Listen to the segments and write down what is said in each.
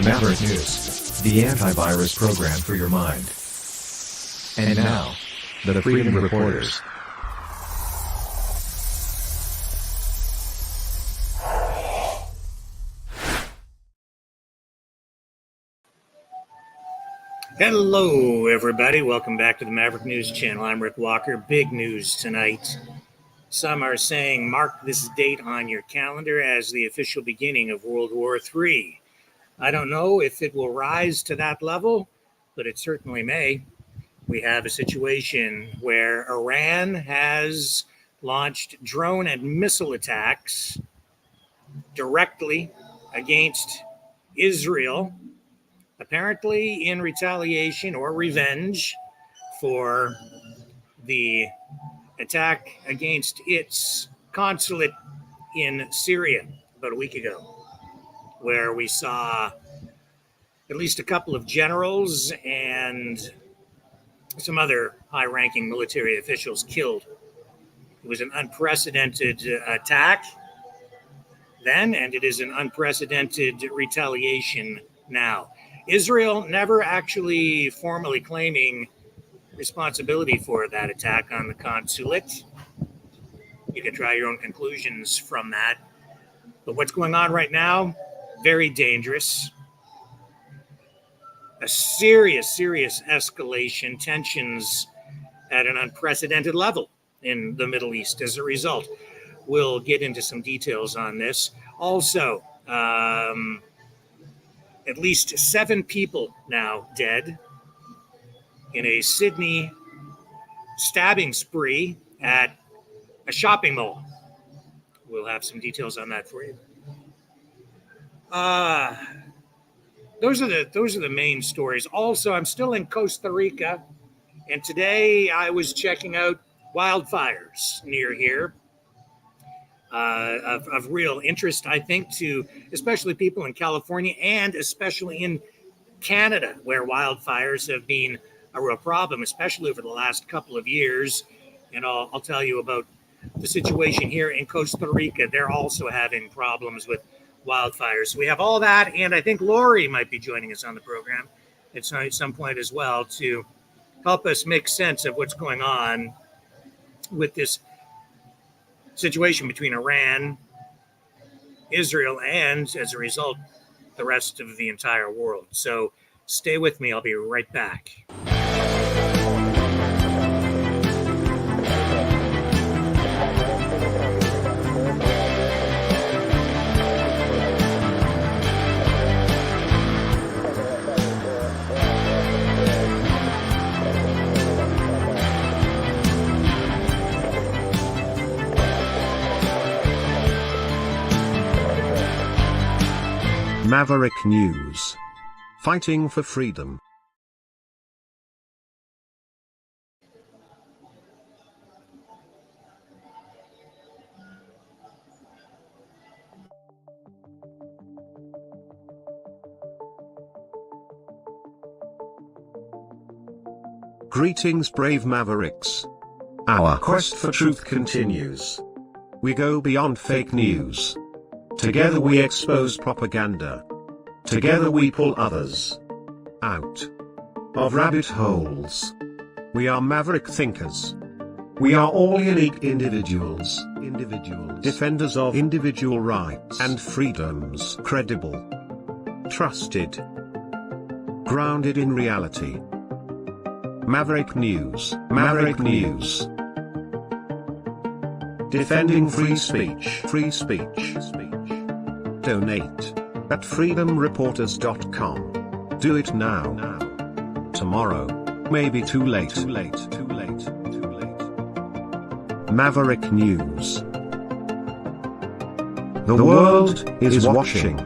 Maverick News, the antivirus program for your mind. And now, the Freedom Reporters. Hello, everybody. Welcome back to the Maverick News channel. I'm Rick Walker. Big news tonight. Some are saying mark this date on your calendar as the official beginning of World War III. I don't know if it will rise to that level, but it certainly may. We have a situation where Iran has launched drone and missile attacks directly against Israel, apparently in retaliation or revenge for the attack against its consulate in Syria about a week ago, where we saw at least a couple of generals and some other high-ranking military officials killed. It was an unprecedented attack then, and it is an unprecedented retaliation now. Israel never actually formally claiming responsibility for that attack on the consulate. You can draw your own conclusions from that. But what's going on right now, very dangerous. A serious escalation, tensions at an unprecedented level in the Middle East as a result. We'll get into some details on this. Also, at least 7 people now dead in a Sydney stabbing spree at a shopping mall. We'll have some details on that for you. Those are the main stories. Also, I'm still in Costa Rica, and today I was checking out wildfires near here. Of real interest, I think, to especially people in California and especially in Canada, where wildfires have been a real problem, especially over the last couple of years. And I'll tell you about the situation here in Costa Rica. They're also having problems with wildfires. We have all that, and I think Lori might be joining us on the program at some point as well to help us make sense of what's going on with this situation between Iran, Israel, and as a result, the rest of the entire world. So stay with me. I'll be right back. Maverick News. Fighting for freedom. Greetings, brave Mavericks. Our quest for truth continues. We go beyond fake news. Together we expose propaganda. Together we pull others out of rabbit holes. We are maverick thinkers. We are all unique individuals. Defenders of individual rights and freedoms. Credible. Trusted. Grounded in reality. Maverick News. Maverick News. Defending free speech. Free speech. Donate at freedomreporters.com. Do it now. Tomorrow may be too late. Maverick News. The world is watching.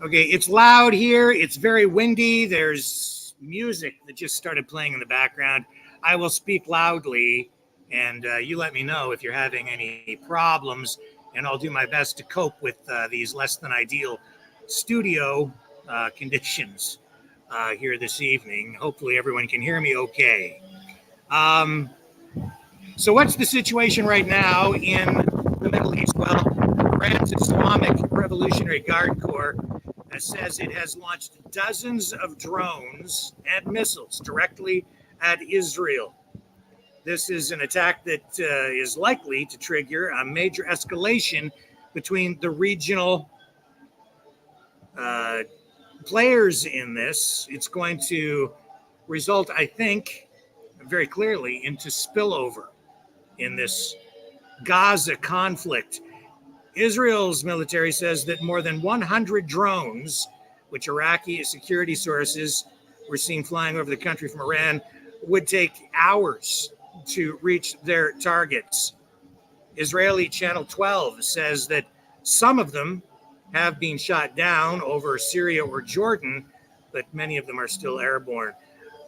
Okay, it's loud here. It's very windy. There's music that just started playing in the background. I will speak loudly, and you let me know if you're having any problems, and I'll do my best to cope with these less than ideal studio conditions here this evening. Hopefully, everyone can hear me okay. So, what's the situation right now in the Middle East? Well, Iran's Islamic Revolutionary Guard Corps says it has launched dozens of drones and missiles directly at Israel. This is an attack that is likely to trigger a major escalation between the regional players in this. It's going to result, I think, very clearly into spillover in this Gaza conflict. Israel's military says that more than 100 drones, which Iraqi security sources were seen flying over the country from Iran, would take hours to reach their targets. Israeli Channel 12 says that some of them have been shot down over Syria or Jordan, but many of them are still airborne.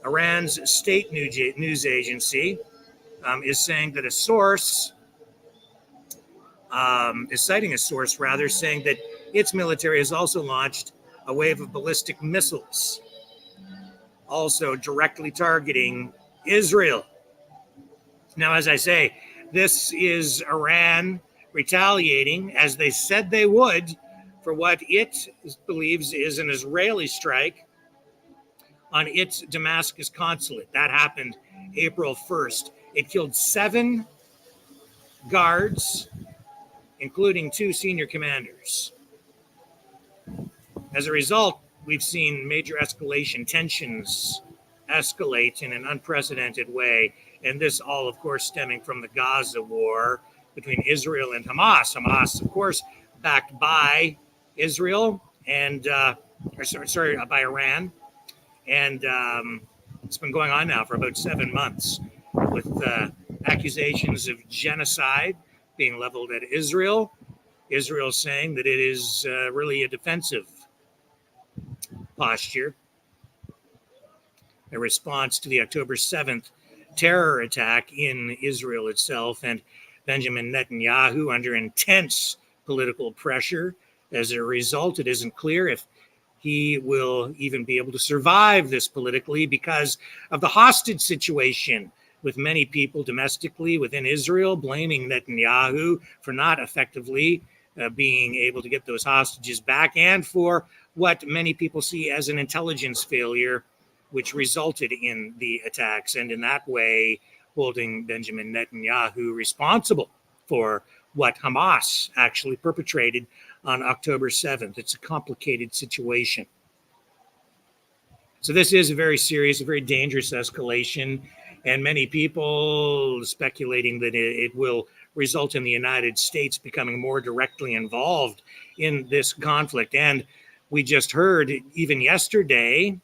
Iran's state news agency is saying that a source is citing a source, rather, saying that its military has also launched a wave of ballistic missiles, also directly targeting Israel. Now, as I say, this is Iran retaliating, as they said they would, for what it believes is an Israeli strike on its Damascus consulate. That happened April 1st. It killed 7 guards, including 2 senior commanders. As a result, we've seen major escalation, tensions escalate in an unprecedented way. And this all, of course, stemming from the Gaza war between Israel and Hamas. Hamas, of course, backed by Israel and, by Iran. And it's been going on now for about 7 months with accusations of genocide being leveled at Israel. Israel saying that it is really a defensive posture, a response to the October 7th terror attack in Israel itself, and Benjamin Netanyahu under intense political pressure. As a result, it isn't clear if he will even be able to survive this politically because of the hostage situation, with many people domestically within Israel blaming Netanyahu for not effectively being able to get those hostages back, and for what many people see as an intelligence failure, which resulted in the attacks, and in that way holding Benjamin Netanyahu responsible for what Hamas actually perpetrated on October 7th. It's a complicated situation. So this is a very serious, a very dangerous escalation, and many people speculating that it will result in the United States becoming more directly involved in this conflict. And we just heard, even yesterday,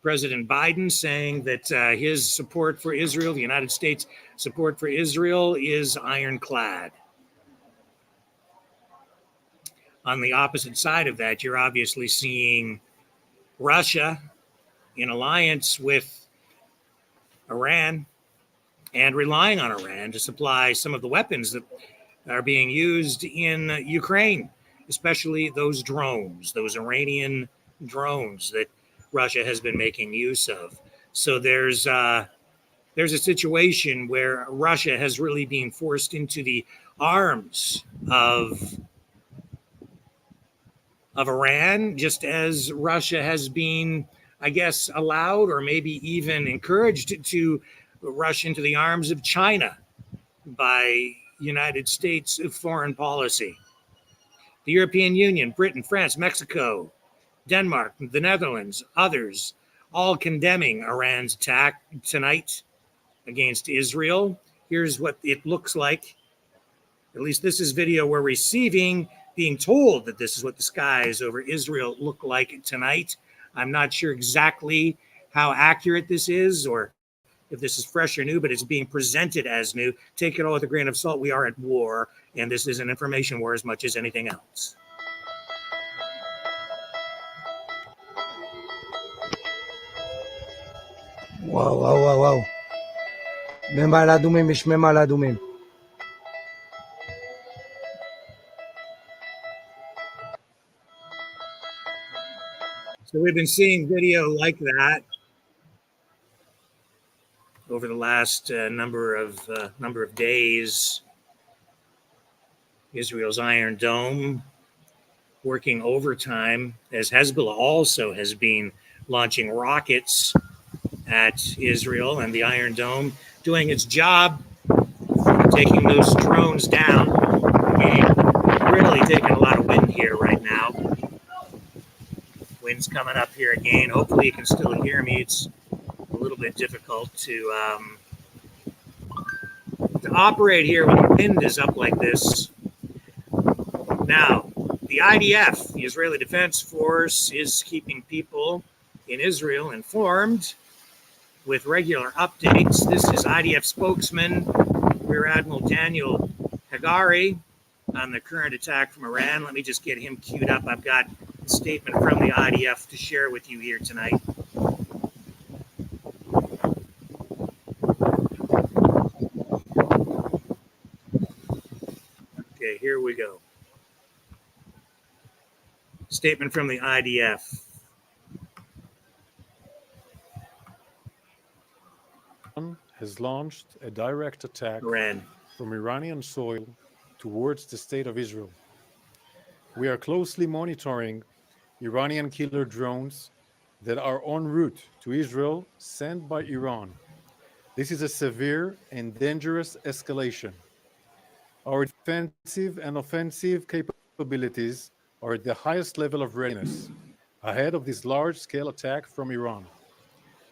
President Biden saying that his support for Israel, the United States' support for Israel, is ironclad. On the opposite side of that, you're obviously seeing Russia in alliance with Iran and relying on Iran to supply some of the weapons that are being used in Ukraine, especially those drones, those Iranian drones that Russia has been making use of. So there's a situation where Russia has really been forced into the arms of Iran, just as Russia has been, I guess, allowed or maybe even encouraged to rush into the arms of China by United States foreign policy. The European Union, Britain, France, Mexico, Denmark, the Netherlands, others, all condemning Iran's attack tonight against Israel. Here's what it looks like. At least this is video we're receiving, being told that this is what the skies over Israel look like tonight. I'm not sure exactly how accurate this is or if this is fresh or new, but it's being presented as new. Take it all with a grain of salt. We are at war, and this is an information war as much as anything else. וואו. ממעל אדומים, יש ממעל אדומים. So we've been seeing video like that over the last number of days. Israel's Iron Dome working overtime as Hezbollah also has been launching rockets at Israel, and the Iron Dome doing its job, taking those drones down. We're really taking a lot of wind here right now. Wind's coming up here again. Hopefully you can still hear me. It's a little bit difficult to operate here when the wind is up like this. Now, the IDF, the Israeli Defense Force, is keeping people in Israel informed with regular updates. This is IDF spokesman Rear Admiral Daniel Hagari on the current attack from Iran. Let me just get him queued up. I've got a statement from the IDF to share with you here tonight. Okay, here we go. Statement from the IDF. Has launched a direct attack Iran. from Iranian soil towards the state of Israel. We are closely monitoring Iranian killer drones that are en route to Israel sent by Iran. This is a severe and dangerous escalation. Our defensive and offensive capabilities are at the highest level of readiness ahead of this large-scale attack from Iran.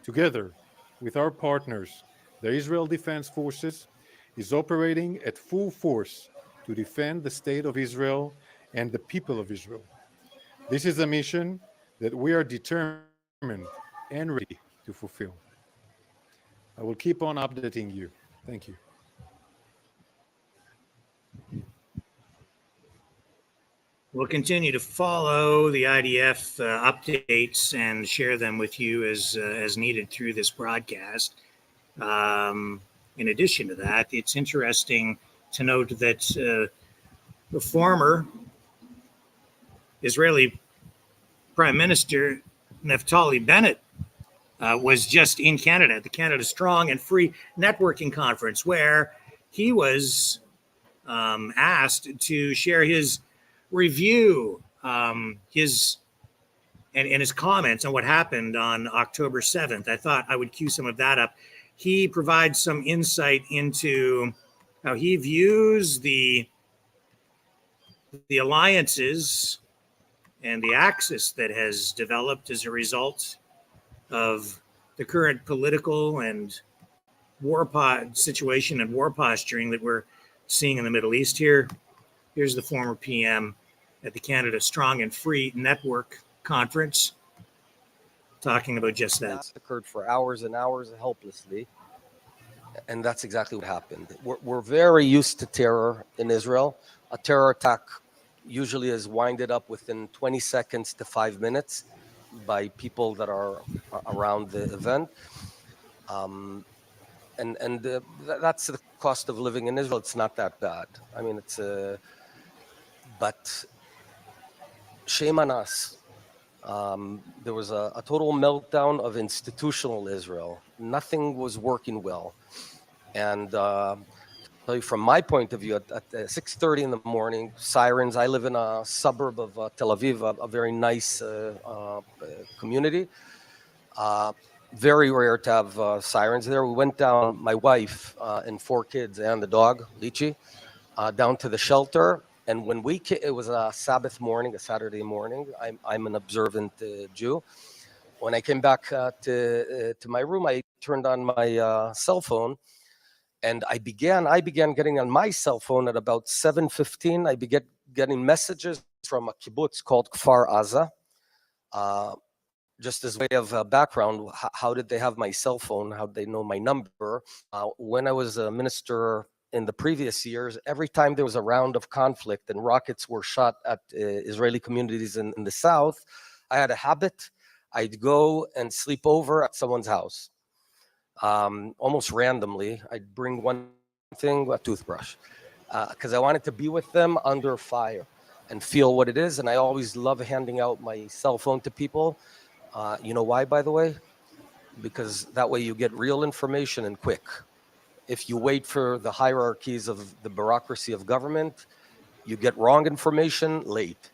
Together with our partners, the Israel Defense Forces is operating at full force to defend the state of Israel and the people of Israel. This is a mission that we are determined and ready to fulfill. I will keep on updating you. Thank you. We'll continue to follow the IDF updates and share them with you as needed through this broadcast. In addition to that, it's interesting to note that the former Israeli Prime Minister Naftali Bennett was just in Canada at the Canada Strong and Free Networking Conference, where he was asked to share his review, his comments on what happened on October 7th. I thought I would cue some of that up. He provides some insight into how he views the alliances and the axis that has developed as a result of the current political and situation and war posturing that we're seeing in the Middle East here. Here's the former PM at the Canada Strong and Free Network Conference talking about just that. That's occurred for hours and hours helplessly. And that's exactly what happened. We're very used to terror in Israel. A terror attack usually is winded up within 20 seconds to 5 minutes by people that are around the event. That's the cost of living in Israel. It's not that bad. I mean, but shame on us. There was a total meltdown of institutional Israel. Nothing was working well. And from my point of view, at 6:30 in the morning, sirens. I live in a suburb of Tel Aviv, a very nice community. Very rare to have sirens there. We went down, my wife and 4 kids and the dog, Lichi, down to the shelter. And when it was a Sabbath morning, a Saturday morning. I'm an observant Jew. When I came back to my room, I turned on my cell phone, and I began getting on my cell phone at about 7:15. I began getting messages from a kibbutz called Kfar Aza. Just as way of background, how did they have my cell phone? How did they know my number? When I was a minister in the previous years, every time there was a round of conflict and rockets were shot at Israeli communities in the south, I had a habit. I'd go and sleep over at someone's house. Almost randomly, I'd bring one thing, a toothbrush, because I wanted to be with them under fire and feel what it is. And I always love handing out my cell phone to people. You know why, by the way? Because that way you get real information and quick. If you wait for the hierarchies of the bureaucracy of government, you get wrong information late.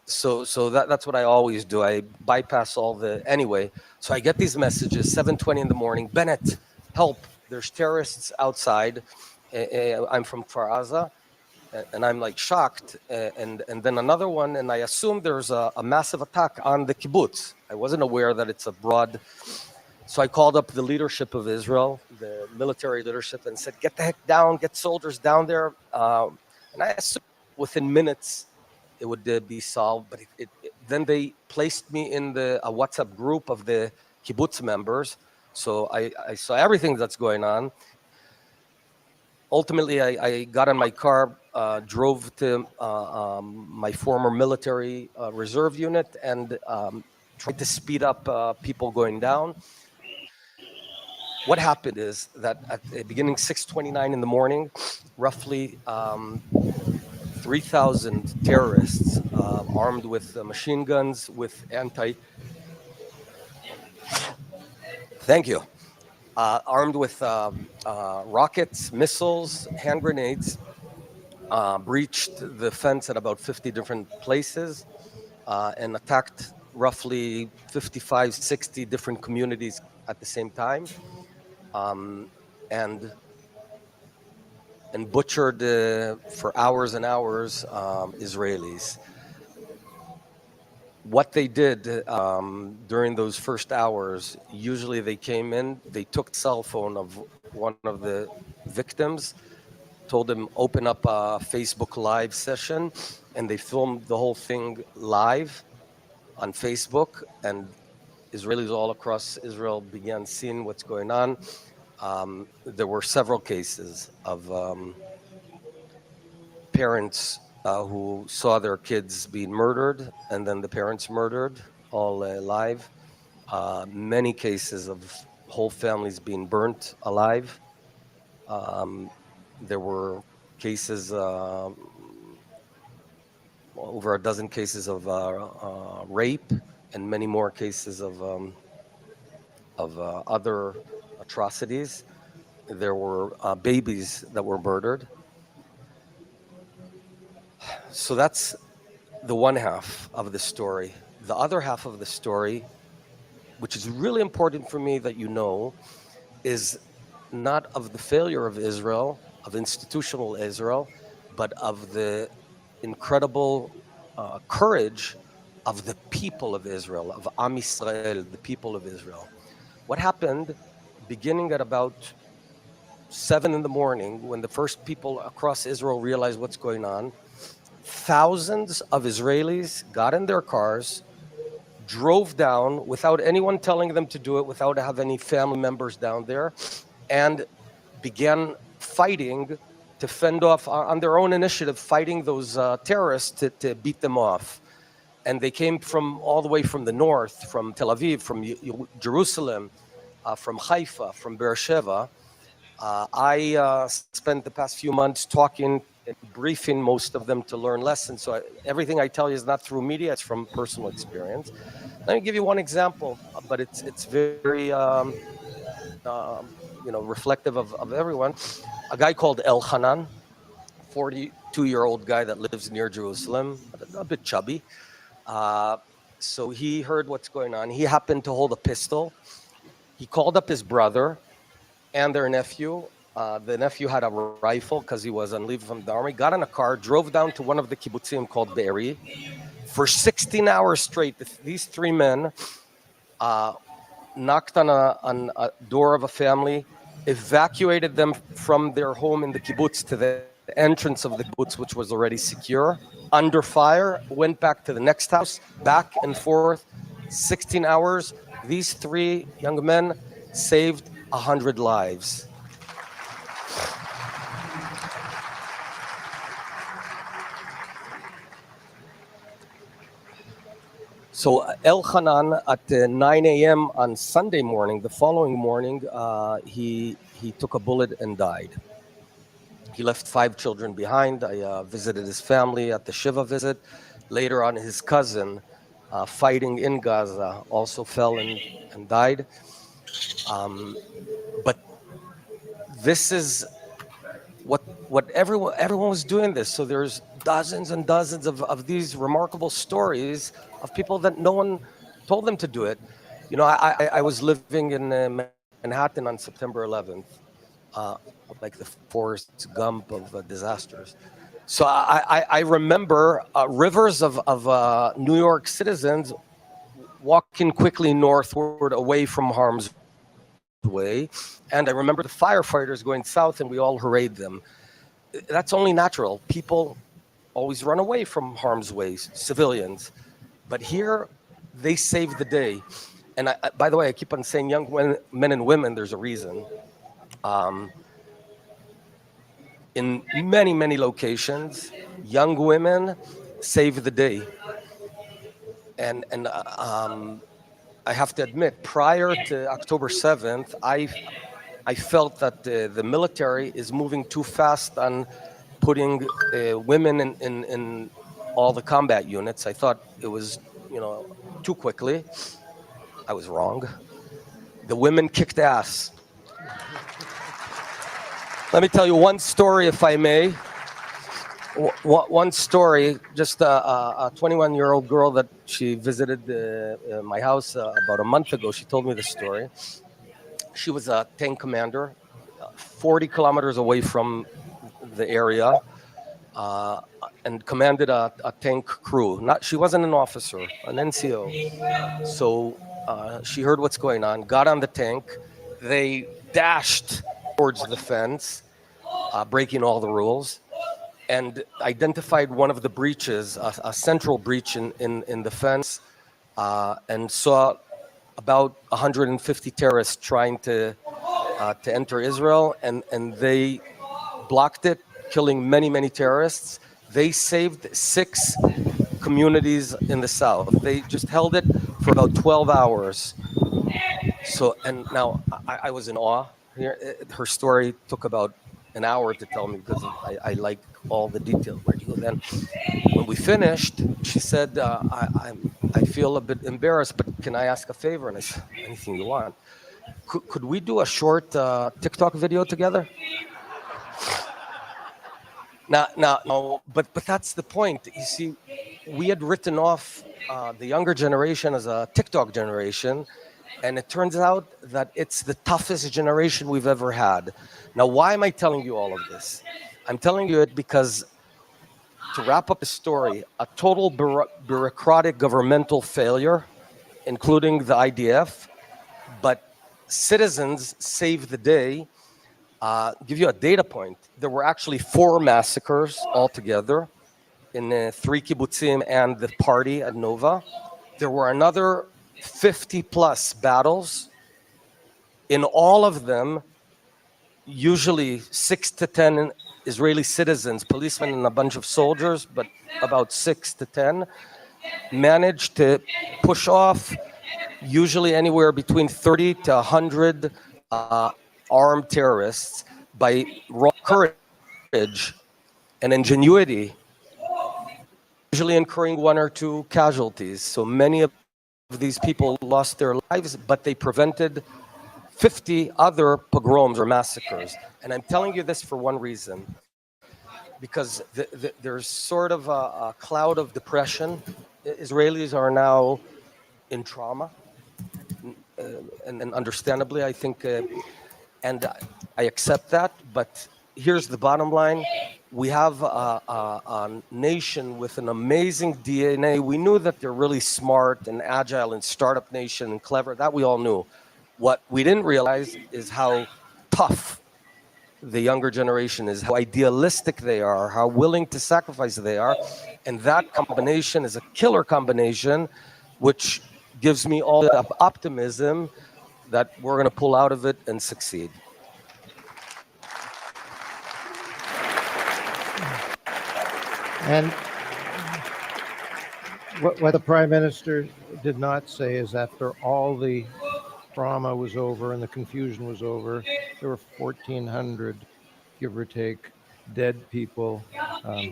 So that's what I always do. I bypass all the anyway. So I get these messages 7:20 in the morning. Bennett, help! There's terrorists outside. I'm from Kfar Aza, and I'm like shocked. And then another one, and I assume there's a massive attack on the kibbutz. I wasn't aware that it's a broad. So I called up the leadership of Israel, the military leadership, and said, "Get the heck down! Get soldiers down there." And I assumed within minutes it would be solved. But then they placed me in a WhatsApp group of the kibbutz members. So I saw everything that's going on. Ultimately, I got in my car, drove to my former military reserve unit, and tried to speed up people going down. What happened is that at the beginning 6:29 in the morning, roughly 3,000 terrorists armed with machine guns, with thank you, armed with rockets, missiles, hand grenades, breached the fence at about 50 different places and attacked roughly 55, 60 different communities at the same time. And butchered for hours and hours Israelis. What they did during those first hours, usually they came in, they took the cell phone of one of the victims, told him open up a Facebook Live session, and they filmed the whole thing live on Facebook, and Israelis all across Israel began seeing what's going on. There were several cases of parents who saw their kids being murdered, and then the parents murdered, all alive. Many cases of whole families being burnt alive. There were cases, over a dozen cases of rape, and many more cases of other atrocities. There were babies that were murdered. So that's the one half of the story. The other half of the story, which is really important for me that you know, is not of the failure of Israel, of institutional Israel, but of the incredible courage of the people of Israel, of Am Yisrael, the people of Israel. What happened beginning at about 7 in the morning, when the first people across Israel realized what's going on, thousands of Israelis got in their cars, drove down without anyone telling them to do it, without having any family members down there, and began fighting to fend off, on their own initiative, fighting those terrorists to beat them off. And they came from all the way from the north, from Tel Aviv, from Jerusalem, from Haifa, from Beersheba. I spent the past few months talking and briefing most of them to learn lessons. So everything I tell you is not through media, it's from personal experience. Let me give you one example, but it's very reflective of everyone. A guy called Elchanan, 42-year-old guy that lives near Jerusalem, a bit chubby. So he heard what's going on. He happened to hold a pistol. He called up his brother and their nephew. The nephew had a rifle because he was on leave from the army. Got in a car, drove down to one of the kibbutzim called Be'eri. For 16 hours straight, these three men knocked on a door of a family, evacuated them from their home in the kibbutz to the entrance of the kibbutz, which was already secure, under fire, went back to the next house, back and forth, 16 hours. These three young men saved 100 lives. So Elchanan at 9 a.m. on Sunday morning, the following morning, he took a bullet and died. He left 5 children behind. I visited his family at the Shiva visit. Later on, his cousin fighting in Gaza also fell and died. But this is what everyone was doing this. So there's dozens and dozens of these remarkable stories of people that no one told them to do it. You know, I was living in Manhattan on September 11th, like the Forrest Gump of disasters. So I remember rivers of New York citizens walking quickly northward away from harm's way. And I remember the firefighters going south and we all hurried them. That's only natural. People always run away from harm's way, civilians. But here, they saved the day. And by the way, I keep on saying young men and women, there's a reason. In many, many locations, young women save the day. And I have to admit, prior to October 7th, I felt that the military is moving too fast on putting women in all the combat units. I thought it was, too quickly. I was wrong. The women kicked ass. Let me tell you one story, if I may. One story, just a 21-year-old girl that she visited my house about a month ago. She told me the story. She was a tank commander, 40 kilometers away from the area, and commanded a tank crew. She wasn't an officer, an NCO. So she heard what's going on, got on the tank. They dashed towards the fence, breaking all the rules, and identified one of the breaches, a central breach in the fence, and saw about 150 terrorists trying to enter Israel, and they blocked it, killing many, many terrorists. They saved 6 communities in the south. They just held it for about 12 hours. So, and now I was in awe. Her story took about an hour to tell me because I like all the details. Where'd you go then? When we finished, she said, I feel a bit embarrassed, but can I ask a favor? And I said, anything you want. Could we do a short TikTok video together? No, but that's the point. You see, we had written off the younger generation as a TikTok generation, and it turns out that it's the toughest generation we've ever had. Now, why am I telling you all of this? I'm telling you it because, to wrap up the story, a total bureaucratic governmental failure, including the IDF, but citizens saved the day. Give you a data point. There were actually 4 massacres altogether in 3 kibbutzim and the party at Nova. There were another 50 plus battles. In all of them, usually 6 to 10 Israeli citizens, policemen and a bunch of soldiers, but about 6 to 10, managed to push off usually anywhere between 30 to 100 armed terrorists by raw courage and ingenuity, usually incurring 1 or 2 casualties. So many of these people lost their lives, but they prevented 50 other pogroms or massacres. And I'm telling you this for one reason, because there's sort of a cloud of depression. Israelis are now in trauma, and understandably, I think, and I accept that, but here's the bottom line. We have a nation with an amazing DNA. We knew that they're really smart and agile and startup nation and clever. That we all knew. What we didn't realize is how tough the younger generation is, how idealistic they are, how willing to sacrifice they are. And that combination is a killer combination, which gives me all the optimism that we're going to pull out of it and succeed. And what the Prime Minister did not say is after all the trauma was over and the confusion was over, there were 1,400, give or take, dead people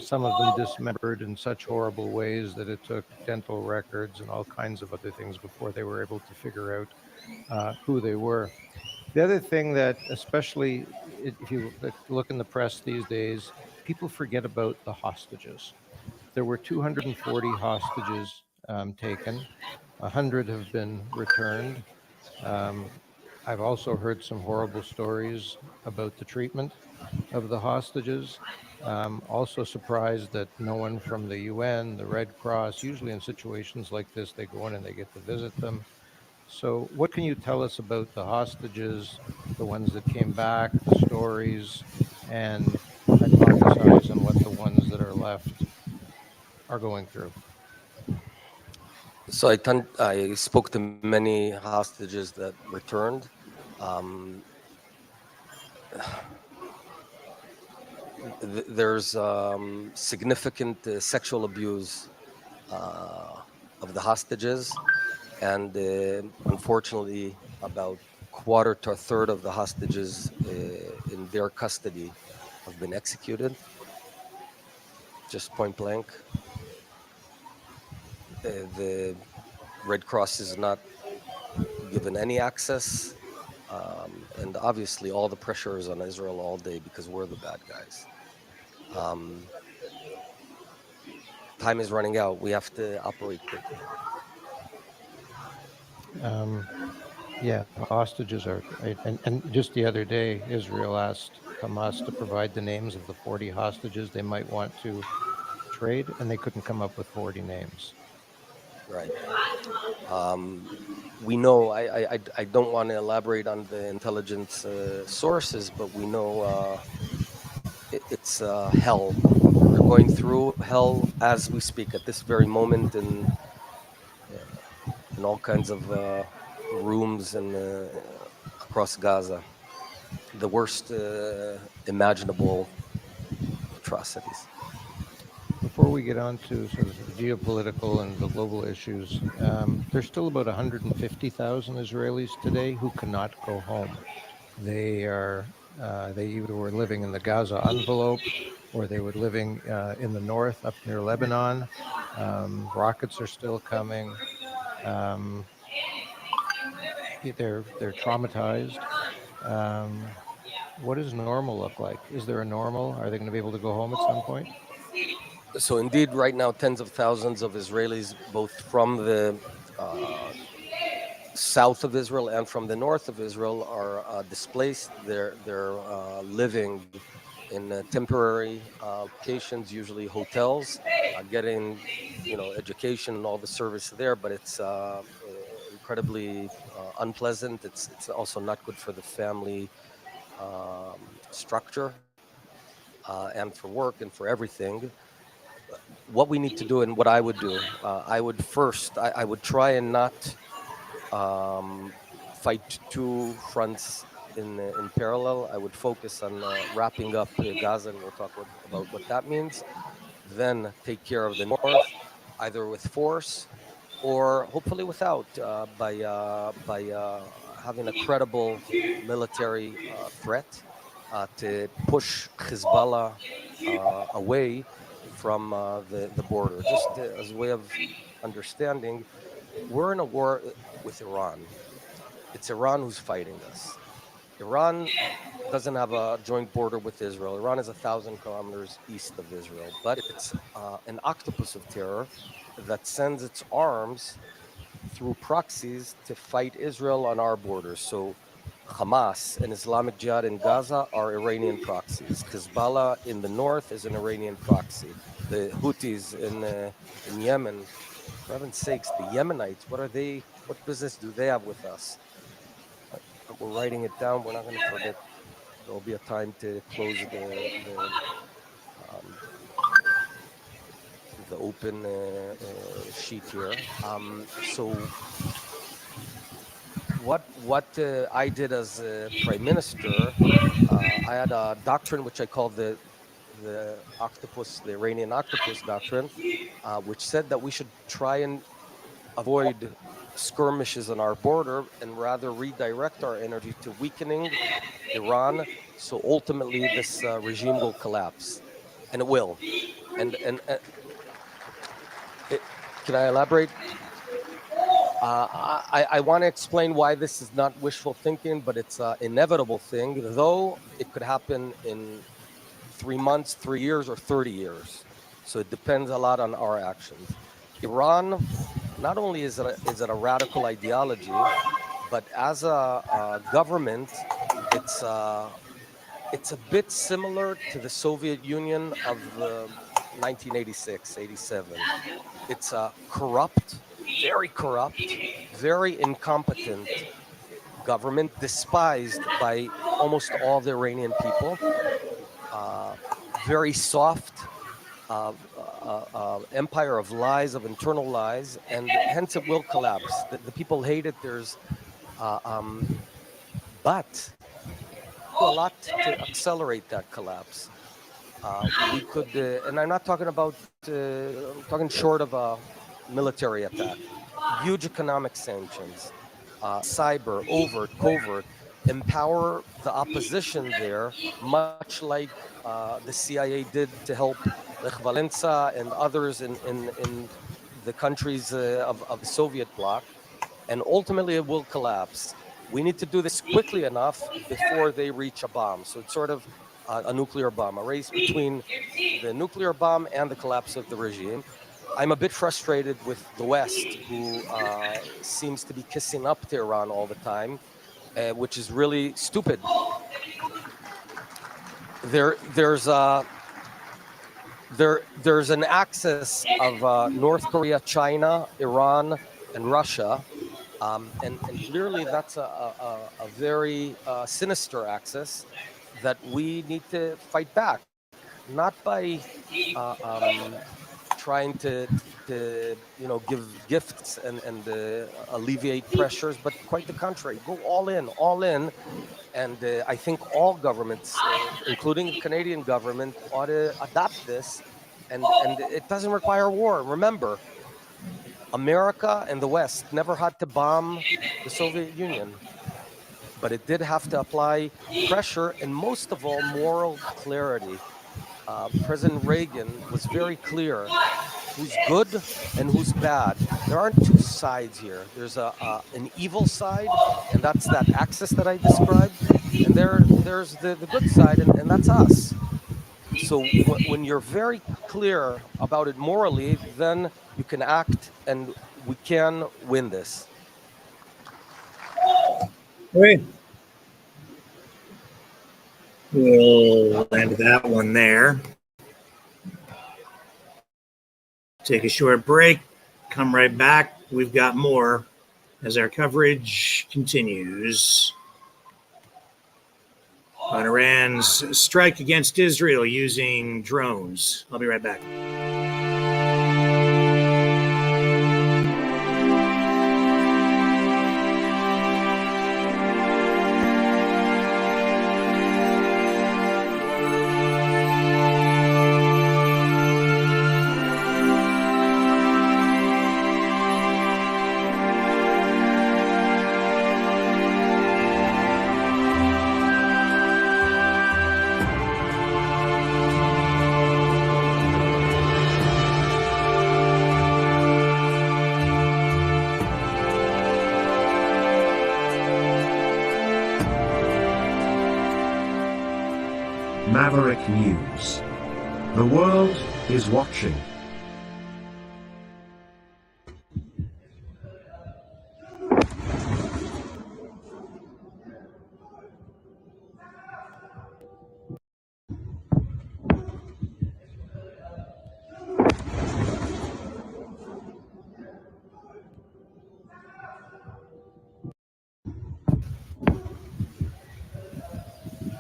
Some of them dismembered in such horrible ways that it took dental records and all kinds of other things before they were able to figure out who they were. The other thing that, especially if you look in the press these days, people forget about the hostages. There were 240 hostages taken. 100 have been returned. Um, I've also heard some horrible stories about the treatment of the hostages. Also surprised that no one from the UN, the Red Cross, usually in situations like this, they go in and they get to visit them. So, what can you tell us about the hostages, the ones that came back, the stories, and hypothesize on what the ones that are left are going through? So I spoke to many hostages that returned. Um, there's significant sexual abuse of the hostages, and unfortunately, about quarter to a third of the hostages in their custody have been executed, just point blank. The Red Cross is not given any access. And obviously, all the pressure is on Israel all day because we're the bad guys. Um, time is running out. We have to operate quickly. Yeah, hostages are, and just the other day, Israel asked Hamas to provide the names of the 40 hostages they might want to trade, and they couldn't come up with 40 names. Right. We know, I don't want to elaborate on the intelligence sources, but we know it's hell. They're going through hell as we speak at this very moment in all kinds of rooms and across Gaza. The worst imaginable atrocities. Before we get on to sort of the geopolitical and the global issues, there's still about 150,000 Israelis today who cannot go home. They either were living in the Gaza envelope or they were living in the north up near Lebanon. Rockets are still coming. Um, they're traumatized. What does normal look like? Is there a normal? Are they going to be able to go home at some point? So indeed, right now, tens of thousands of Israelis, both from the south of Israel and from the north of Israel, are displaced. They're living in temporary locations, usually hotels, getting education and all the service there. But it's incredibly unpleasant. It's also not good for the family structure and for work and for everything. What we need to do and what I would do, I would try and not fight two fronts in parallel. I would focus on wrapping up Gaza, and we'll talk about what that means. Then take care of the north, either with force or hopefully without, by having a credible military threat to push Hezbollah away from the border. Just as a way of understanding, we're in a war with Iran. It's Iran who's fighting us. Iran doesn't have a joint border with Israel. Iran is 1,000 kilometers east of Israel, but it's an octopus of terror that sends its arms through proxies to fight Israel on our borders. So Hamas and Islamic Jihad in Gaza are Iranian proxies. Hezbollah in the north is an Iranian proxy. The Houthis in Yemen, for heaven's sakes, the Yemenites, what are they? What business do they have with us? We're writing it down. We're not going to forget. There will be a time to close um, the open sheet here. So what I did as prime minister, I had a doctrine which I call the octopus, the Iranian octopus doctrine, which said that we should try and avoid skirmishes on our border and rather redirect our energy to weakening Iran. So ultimately, this regime will collapse. and it will. And can I elaborate? I want to explain why this is not wishful thinking, but it's an inevitable thing, though it could happen in 3 months, 3 years, or 30 years. So it depends a lot on our actions. Iran, not only is it a radical ideology, but as a government, it's a bit similar to the Soviet Union of 1986, 87. It's a corrupt, very incompetent government, despised by almost all the Iranian people. Very soft empire of lies, of internal lies, and hence it will collapse. The people hate it. There's, but a lot to accelerate that collapse. We could, and I'm not talking about, I'm talking short of a military attack, huge economic sanctions, cyber, overt, covert, empower the opposition there, much like the CIA did to help Lech Walesa and others in the countries of the Soviet bloc, and ultimately it will collapse. We need to do this quickly enough before they reach a bomb. So it's sort of a nuclear bomb, a race between the nuclear bomb and the collapse of the regime. I'm a bit frustrated with the West, who seems to be kissing up to Iran all the time, which is really stupid. There's an axis of North Korea, China, Iran, and Russia. And clearly that's a very sinister axis that we need to fight back, not by trying to give gifts and alleviate pressures, but quite the contrary, go all in. And I think all governments, including the Canadian government, ought to adopt this. And it doesn't require war. Remember, America and the West never had to bomb the Soviet Union, but it did have to apply pressure and, most of all, moral clarity. President Reagan was very clear who's good and who's bad. There aren't two sides here. There's an evil side, and that's that axis that I described, and there's the good side, and that's us. So when you're very clear about it morally, then you can act, and we can win this. Great. We'll end that one there. Take a short break. Come right back. We've got more as our coverage continues on Iran's strike against Israel using drones. I'll be right back. Maverick News. The world is watching.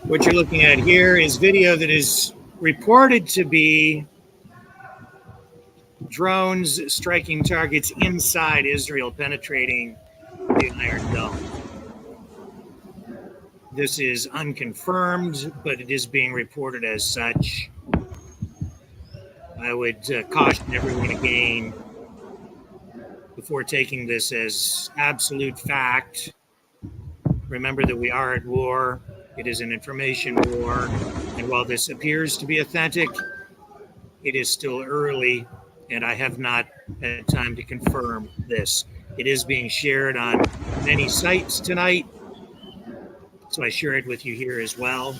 What you're looking at here is video that is reported to be drones striking targets inside Israel, penetrating the Iron Dome. This is unconfirmed, but it is being reported as such. I would caution everyone again, before taking this as absolute fact, remember that we are at war. It is an information war, and while this appears to be authentic, it is still early, and I have not had time to confirm this. It is being shared on many sites tonight, so I share it with you here as well.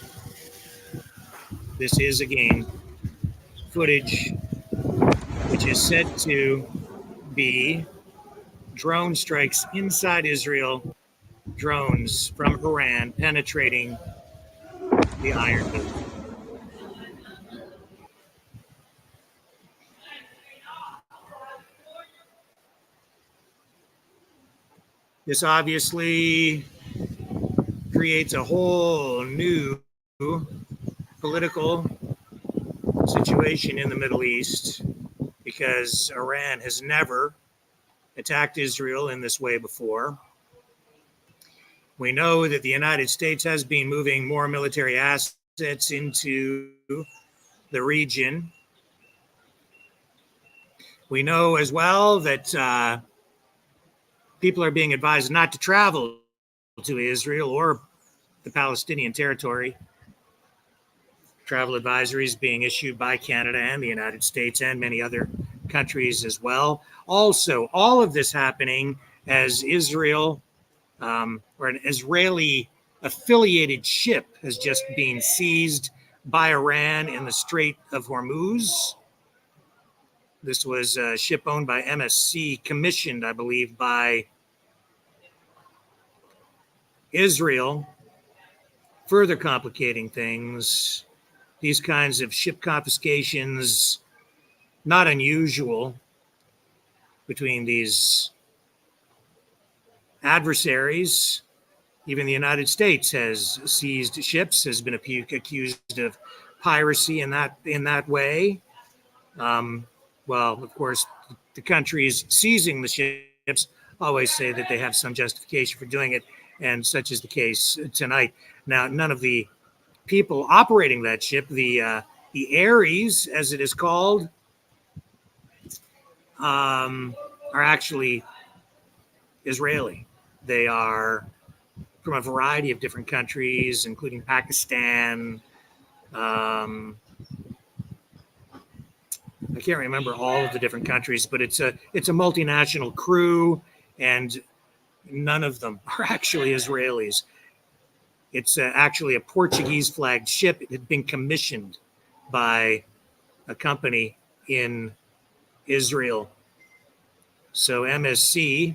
This is, again, footage which is said to be drone strikes inside Israel, drones from Iran penetrating the Iron Dome. This obviously creates a whole new political situation in the Middle East, because Iran has never attacked Israel in this way before. We know that the United States has been moving more military assets into the region. We know as well that people are being advised not to travel to Israel or the Palestinian territory. Travel advisories being issued by Canada and the United States and many other countries as well. Also, all of this happening as Israel or an Israeli affiliated ship has just been seized by Iran in the Strait of Hormuz. This was a ship owned by MSC, commissioned, I believe, by Israel. Further complicating things, these kinds of ship confiscations, not unusual between these adversaries. Even the United States has seized ships, has been accused of piracy in that way. Well, of course, the countries seizing the ships always say that they have some justification for doing it, and such is the case tonight. Now, none of the people operating that ship, the Aries, as it is called, are actually Israeli. They are from a variety of different countries, including Pakistan. I can't remember all of the different countries, but it's a multinational crew, and none of them are actually Israelis. It's actually a Portuguese flagged ship. It had been commissioned by a company in Israel. So MSC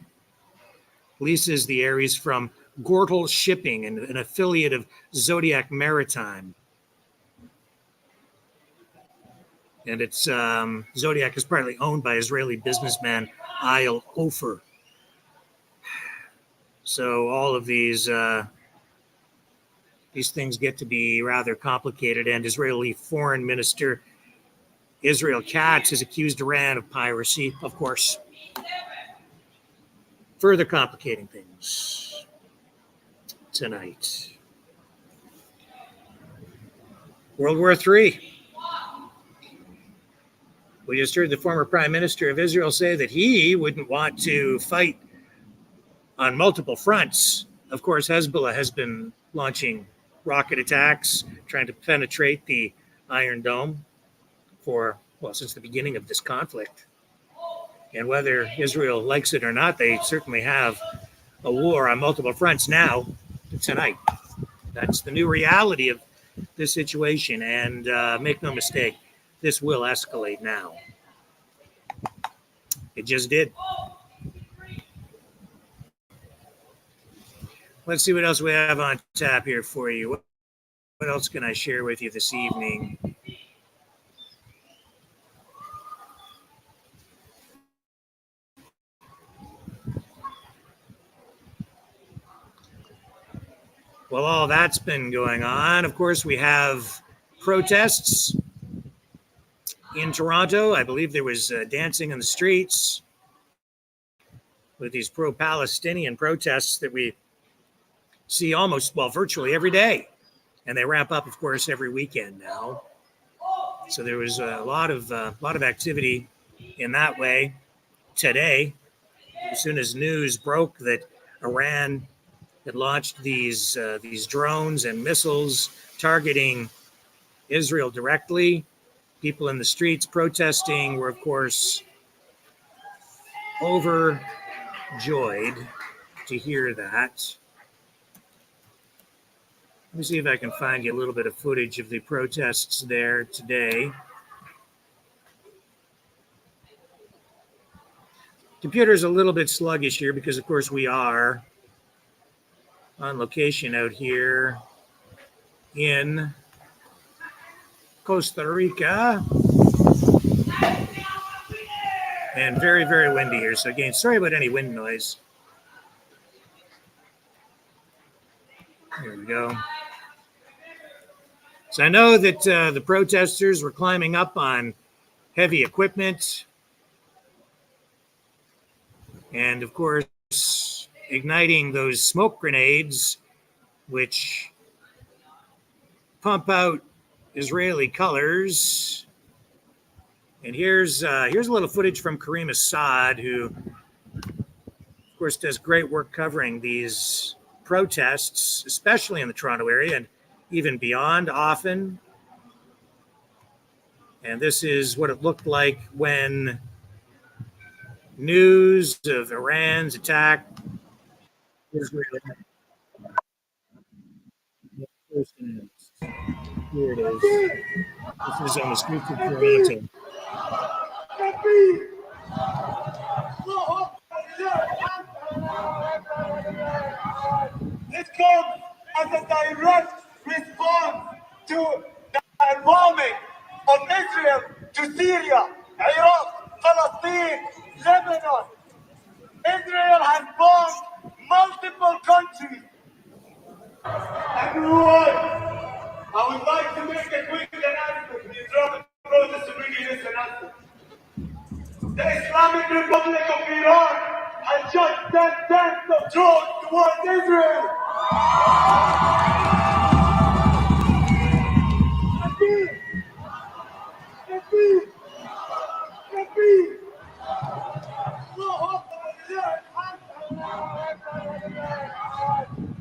leases the Aries from Gortal Shipping, an affiliate of Zodiac Maritime. And it's Zodiac is partly owned by Israeli businessman Ayel Ofer. So all of these things get to be rather complicated, and Israeli Foreign Minister Israel Katz has accused Iran of piracy, of course. Further complicating things tonight. World War III. We just heard the former Prime Minister of Israel say that he wouldn't want to fight on multiple fronts. Of course, Hezbollah has been launching rocket attacks, trying to penetrate the Iron Dome since the beginning of this conflict. And whether Israel likes it or not, they certainly have a war on multiple fronts now, tonight. That's the new reality of this situation. And make no mistake, this will escalate now. It just did. Let's see what else we have on tap here for you. What else can I share with you this evening? Well, all that's been going on. Of course, we have protests in Toronto. I believe there was dancing in the streets with these pro-Palestinian protests that we see virtually every day. And they ramp up, of course, every weekend now. So there was a lot of activity in that way today. As soon as news broke that Iran had launched these drones and missiles targeting Israel directly, People in the streets protesting were, of course, overjoyed to hear that. Let me see if I can find you a little bit of footage of the protests there today. Computer's a little bit sluggish here because, of course, we are on location out here in Costa Rica. And very, very windy here. So again, sorry about any wind noise. Here we go. So I know that the protesters were climbing up on heavy equipment. And of course, igniting those smoke grenades, which pump out Israeli colors. And here's a little footage from Kareem Assad, who, of course, does great work covering these protests, especially in the Toronto area and even beyond often. And this is what it looked like when news of Iran's attack Israel. Here it is. This is on the streets of Toronto. This comes as a direct response to the bombing of Israel to Syria, Iraq, Palestine, Lebanon. Israel has bombed multiple countries. Everyone, I would like to make a quick announcement. The Islamic process to bring this announcement. The Islamic Republic of Iran has just sent tanks of drones towards Israel.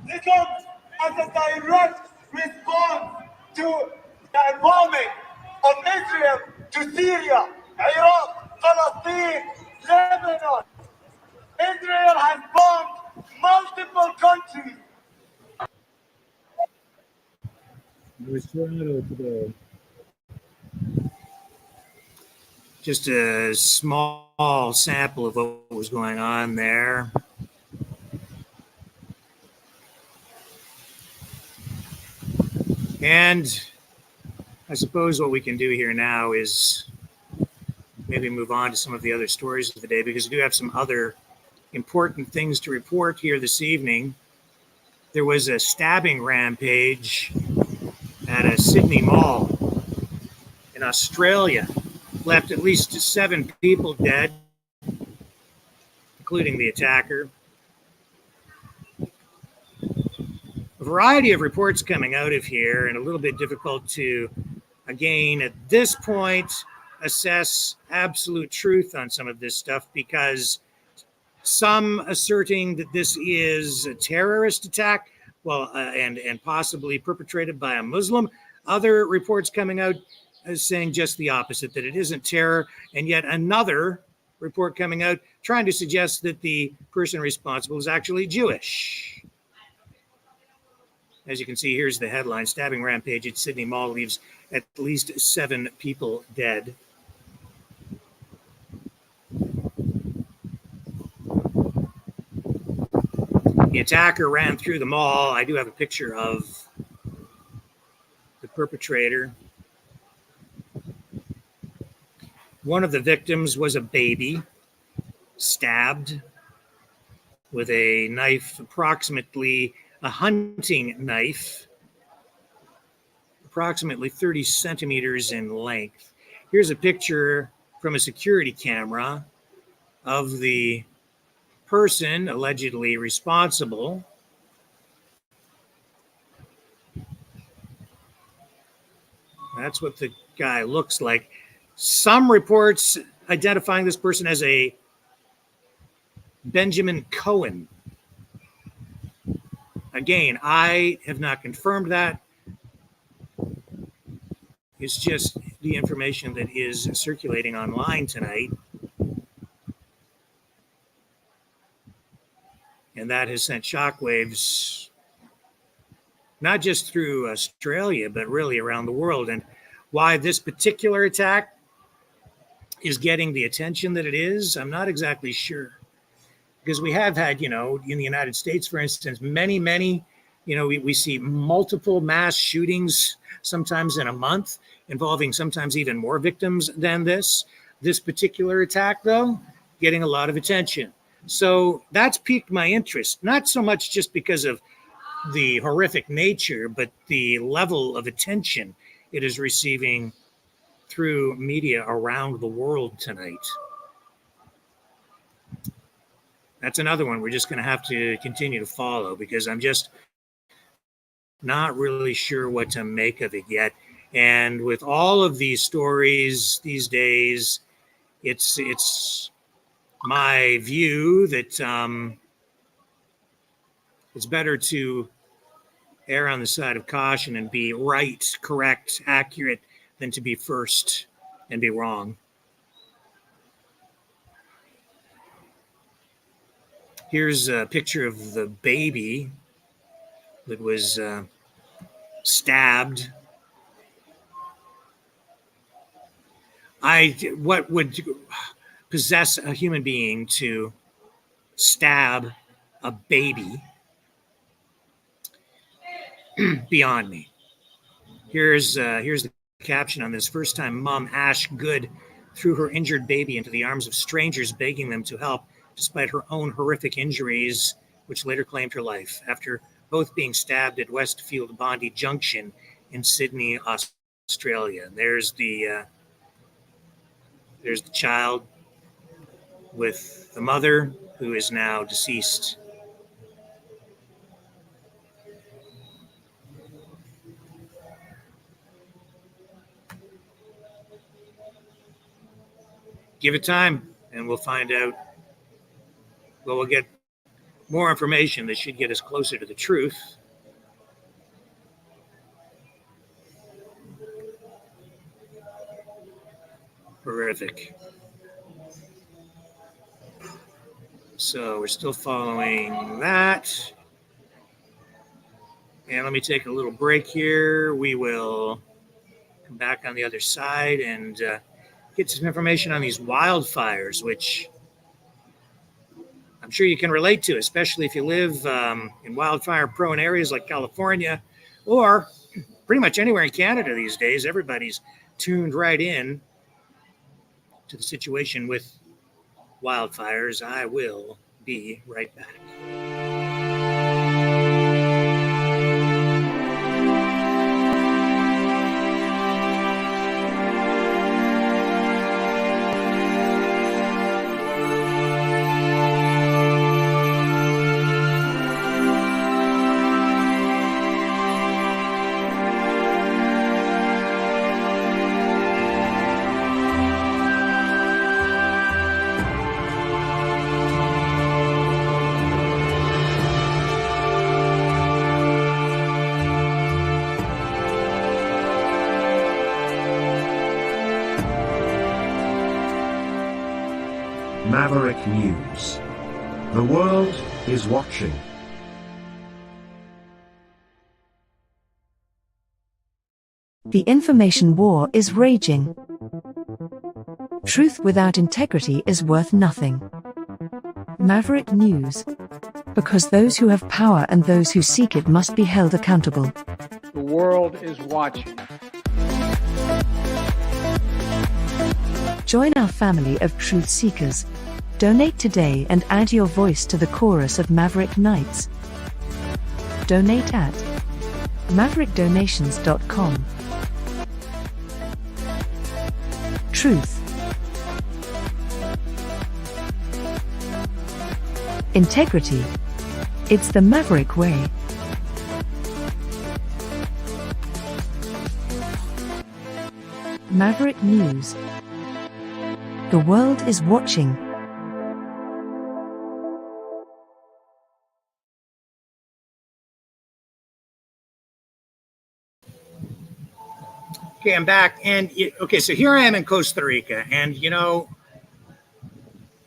This comes as a direct response to the bombing of Israel to Syria, Iraq, Palestine, Lebanon. Israel has bombed multiple countries. It was Toronto today. Just a small sample of what was going on there. And I suppose what we can do here now is maybe move on to some of the other stories of the day, because we do have some other important things to report here this evening. There was a stabbing rampage at a Sydney mall in Australia. Left at least 7 people dead, including the attacker. A variety of reports coming out of here, and a little bit difficult to, again, at this point, assess absolute truth on some of this stuff, because some asserting that this is a terrorist attack, well, and possibly perpetrated by a Muslim. Other reports coming out saying just the opposite, that it isn't terror, and yet another report coming out trying to suggest that the person responsible is actually Jewish. As you can see, here's the headline: stabbing rampage at Sydney Mall leaves at least 7 people dead. The attacker ran through the mall. I do have a picture of the perpetrator. One of the victims was a baby, stabbed with a knife, approximately a hunting knife, approximately 30 centimeters in length. Here's a picture from a security camera of the person allegedly responsible. That's what the guy looks like. Some reports identifying this person as a Benjamin Cohen. Again, I have not confirmed that. It's just the information that is circulating online tonight. And that has sent shockwaves not just through Australia, but really around the world. And why this particular attack is getting the attention that it is, I'm not exactly sure. Because we have had, in the United States, for instance, many, we see multiple mass shootings sometimes in a month, involving sometimes even more victims than this. This particular attack, though, getting a lot of attention. So that's piqued my interest, not so much just because of the horrific nature, but the level of attention it is receiving through media around the world tonight. That's another one we're just going to have to continue to follow, because I'm just not really sure what to make of it yet. And with all of these stories these days, it's my view that it's better to err on the side of caution and be right, correct, accurate, than to be first and be wrong. Here's a picture of the baby that was stabbed. What would possess a human being to stab a baby? Beyond me. Here's the caption on this. First time mom Ash Good threw her injured baby into the arms of strangers, begging them to help, despite her own horrific injuries, which later claimed her life after both being stabbed at Westfield Bondi Junction in Sydney, Australia. And there's the child with the mother, who is now deceased. Give it time, and we'll find out. Well, we'll get more information that should get us closer to the truth. Horrific. So we're still following that. And let me take a little break here. We will come back on the other side and get some information on these wildfires, which I'm sure you can relate to, especially if you live in wildfire-prone areas like California, or pretty much anywhere in Canada these days. Everybody's tuned right in to the situation with wildfires. I will be right back. Maverick News. The world is watching. The information war is raging. Truth without integrity is worth nothing. Maverick News. Because those who have power and those who seek it must be held accountable. The world is watching. Join our family of truth seekers. Donate today and add your voice to the chorus of Maverick Knights. Donate at maverickdonations.com. Truth. Integrity. It's the Maverick way. Maverick News. The world is watching. Okay, I'm back. And okay, so here I am in Costa Rica. And, you know,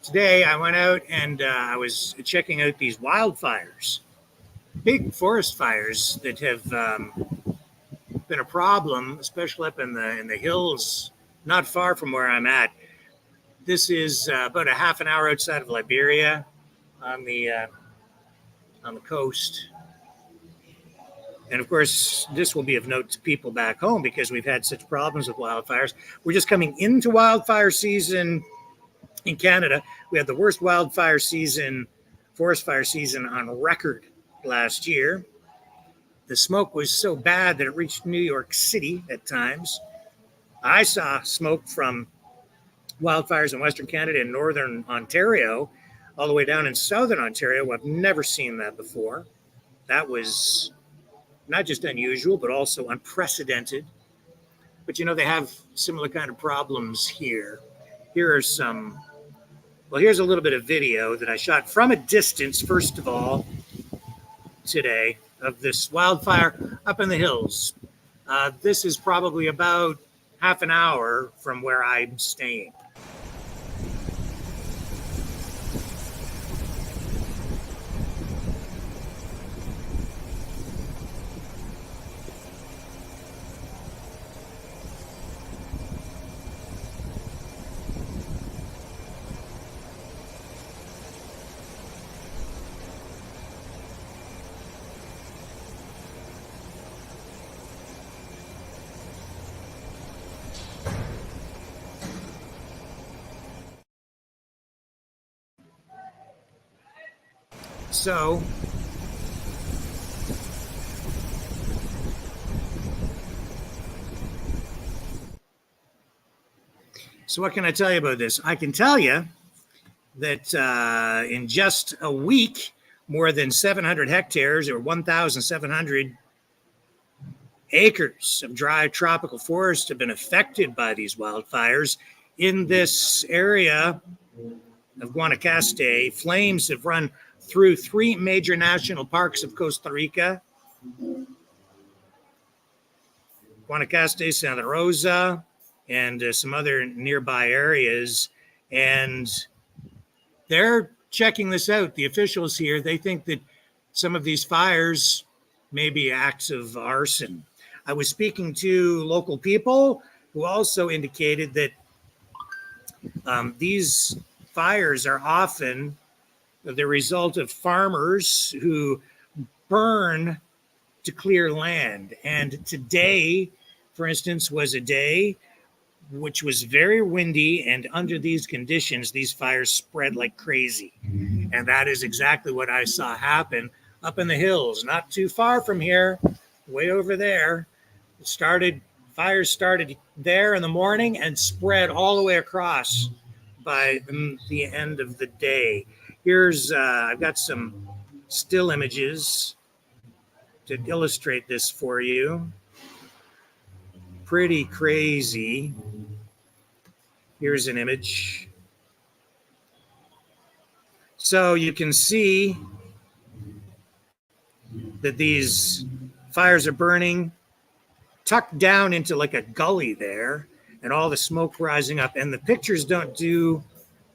today I went out and I was checking out these wildfires, big forest fires that have been a problem, especially up in the hills, not far from where I'm at. This is about a half an hour outside of Liberia on the coast. And of course, this will be of note to people back home because we've had such problems with wildfires. We're just coming into wildfire season in Canada. We had the worst wildfire season, forest fire season on record last year. The smoke was so bad that it reached New York City at times. I saw smoke from wildfires in Western Canada and Northern Ontario, all the way down in Southern Ontario. I've never seen that before. That was not just unusual, but also unprecedented. But, you know, they have similar kind of problems here. Here are some, well, here's a little bit of video that I shot from a distance, first of all, today, of this wildfire up in the hills. This is probably about half an hour from where I'm staying. So what can I tell you about this? I can tell you that in just a week, more than 700 hectares or 1,700 acres of dry tropical forest have been affected by these wildfires. In this area of Guanacaste, flames have run through 3 major national parks of Costa Rica: Guanacaste, Santa Rosa, and some other nearby areas. And they're checking this out. The officials here, they think that some of these fires may be acts of arson. I was speaking to local people who also indicated that these fires are often the result of farmers who burn to clear land. And today, for instance, was a day which was very windy, and under these conditions, these fires spread like crazy. And that is exactly what I saw happen up in the hills, not too far from here, way over there. Fires started there in the morning and spread all the way across by the end of the day. Here's, I've got some still images to illustrate this for you. Pretty crazy. Here's an image. So you can see that these fires are burning tucked down into like a gully there, and all the smoke rising up. And the pictures don't do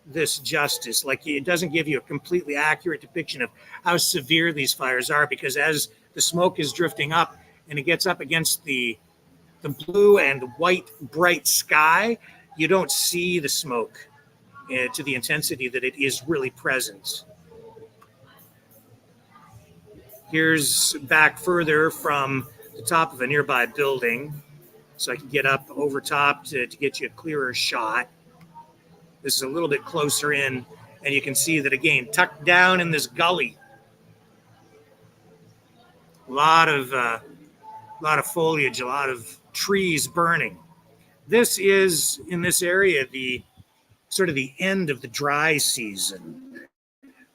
this justice. Like, it doesn't give you a completely accurate depiction of how severe these fires are, because as the smoke is drifting up and it gets up against the blue and white bright sky, you don't see the smoke to the intensity that it is really present. Here's back further from the top of a nearby building, so I can get up over top to get you a clearer shot. This is a little bit closer in, and you can see that again, tucked down in this gully. A lot of foliage, a lot of trees burning. This is, in this area, the sort of the end of the dry season,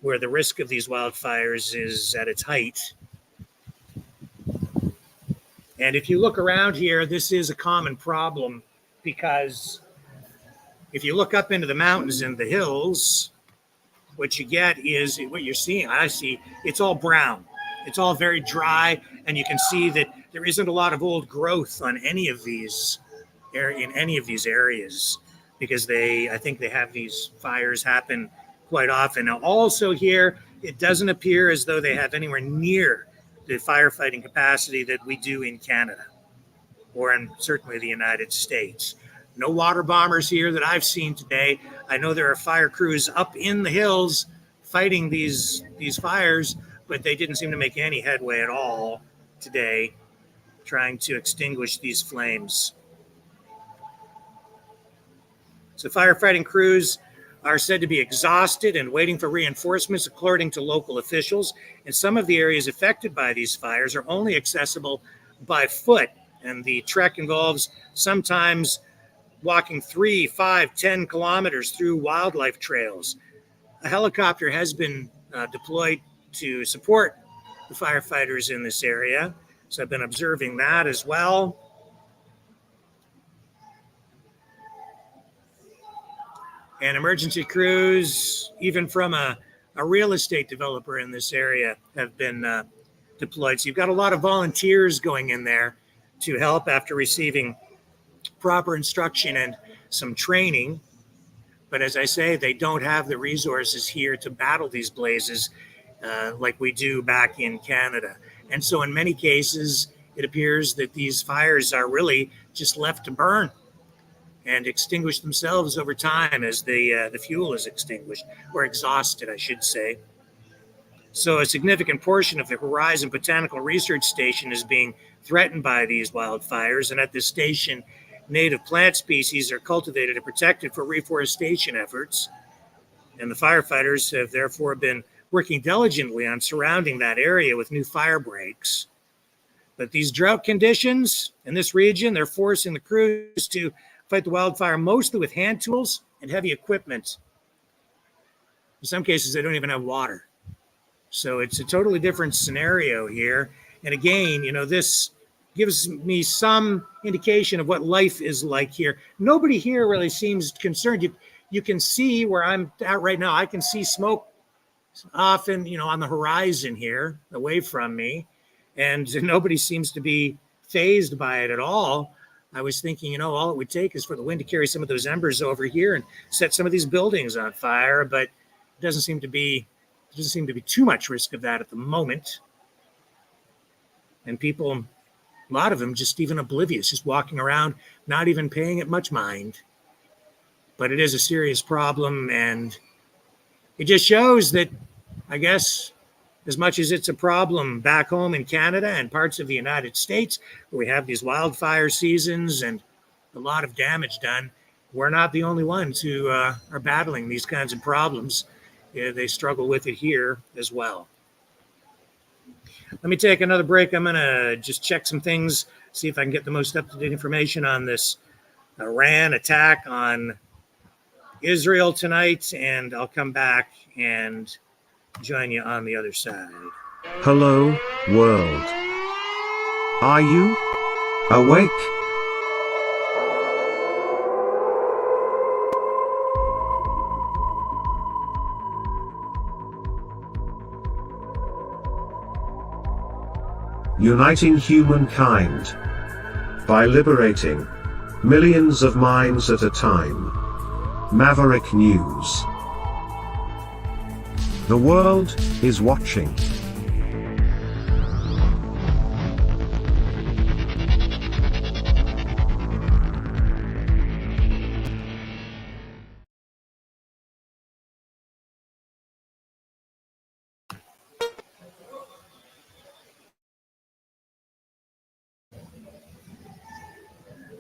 where the risk of these wildfires is at its height. And if you look around here, this is a common problem, because if you look up into the mountains and the hills, what you get is what you're seeing. I see it's all brown. It's all very dry, and you can see that there isn't a lot of old growth on any of these in any of these areas, because I think they have these fires happen quite often. Now, also here, it doesn't appear as though they have anywhere near the firefighting capacity that we do in Canada, or in certainly the United States. No water bombers here that I've seen today. I know there are fire crews up in the hills fighting these fires, but they didn't seem to make any headway at all today trying to extinguish these flames. So firefighting crews are said to be exhausted and waiting for reinforcements, according to local officials. And some of the areas affected by these fires are only accessible by foot, and the trek involves sometimes walking 3, 5, 10 kilometers through wildlife trails. A helicopter has been deployed to support the firefighters in this area, so I've been observing that as well. And emergency crews, even from a real estate developer in this area, have been deployed. So you've got a lot of volunteers going in there to help after receiving proper instruction and some training. But as I say, they don't have the resources here to battle these blazes like we do back in Canada. And so in many cases, it appears that these fires are really just left to burn and extinguish themselves over time as the fuel is extinguished, or exhausted, I should say. So a significant portion of the Horizon Botanical Research Station is being threatened by these wildfires, and at this station, native plant species are cultivated and protected for reforestation efforts. And the firefighters have therefore been working diligently on surrounding that area with new fire breaks. But these drought conditions in this region, they're forcing the crews to fight the wildfire mostly with hand tools and heavy equipment. In some cases, they don't even have water. So it's a totally different scenario here. And again, this gives me some indication of what life is like here. Nobody here really seems concerned. You can see where I'm at right now. I can see smoke often, on the horizon here away from me. And nobody seems to be fazed by it at all. I was thinking, all it would take is for the wind to carry some of those embers over here and set some of these buildings on fire, but it doesn't seem to be too much risk of that at the moment. And people, a lot of them, just even oblivious, just walking around, not even paying it much mind. But it is a serious problem, and it just shows that, I guess, as much as it's a problem back home in Canada and parts of the United States, where we have these wildfire seasons and a lot of damage done, we're not the only ones who are battling these kinds of problems. They struggle with it here as well. Let me take another break. I'm going to just check some things, see if I can get the most up-to-date information on this Iran attack on Israel tonight, and I'll come back and join you on the other side. Hello, world. Are you awake? Uniting humankind by liberating millions of minds at a time. Maverick News. The world is watching.